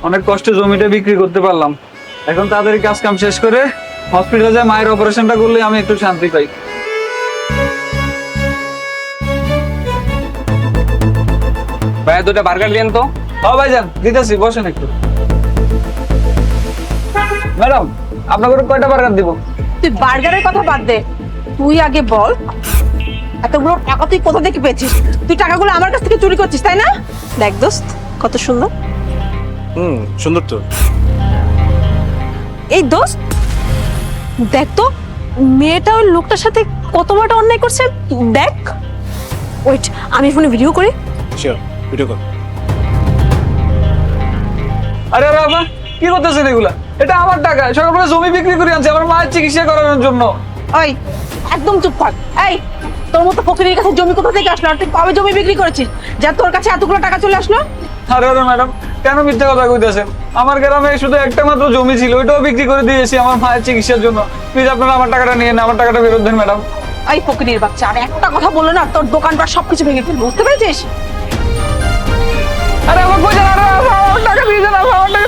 অনেক কষ্টে জমিটা বিক্রি করতে পারলাম। এখন তাড়াতাড়ি কাজ কাম শেষ করে হসপিটালে যায় মায়ের অপারেশনটা করলে আমি একটু শান্তি পাই। ভাইয়া দুটা বার্গার দিন তো। হ্যাঁ ভাইজান দিতেছি, বসেন একটু। ম্যাডাম আপনাকে কয়টা বার্গার দিব? তুই বার্গারের কথা বাদ দে, তুই আগে বল এতগুলো টাকা তুই কোথা থেকে পেয়েছিস? তুই টাকাগুলো আমার কাছ থেকে চুরি করছিস তাই না? দেখ দোস্ত কত সুন্দর। সুন্দর তো। এই দোস্ত দেখ তো মেয়েটা ওই লোকটার সাথে কত বড় অন্যায় করছে দেখ। ওয়েট আমি ফোনে ভিডিও করি। Sure, video call. আরে আরে বাবা কি করতেছেন এগুলা? এটা আমার টাকা, সকালবেলা জমি বিক্রি করে আনছি আমার মায়ের চিকিৎসা করানোর জন্য। ওই একদম চুপ কর। এই তোর মতো ফকিরের কাছে জমি কোথা থেকে আসলো? আর তুই কবে জমি বিক্রি করেছিস যা তোর কাছে এতগুলো টাকা চলে আসলো? আরে আরে ম্যাডাম কেন মিথ্যা কথা কইতেছেন? আমার গ্রামে শুধু একটা মাত্র জমি ছিল, ওইটাও বিক্রি করে দিয়েছি আমার মায়ের চিকিৎসার জন্য। প্লিজ আপনারা আমার টাকাটা নিয়ে নেন, আমার টাকাটা ফেরত দেন ম্যাডাম। এই ফকিরের বাচ্চা আর একটা কথা বললো না তোর দোকানপাট সবকিছু ভেঙে ফেলবো, বুঝতে পেরেছিস? আরে আমার কই যান? আরে আমার টাকা দিয়ে যান, আমার টাকা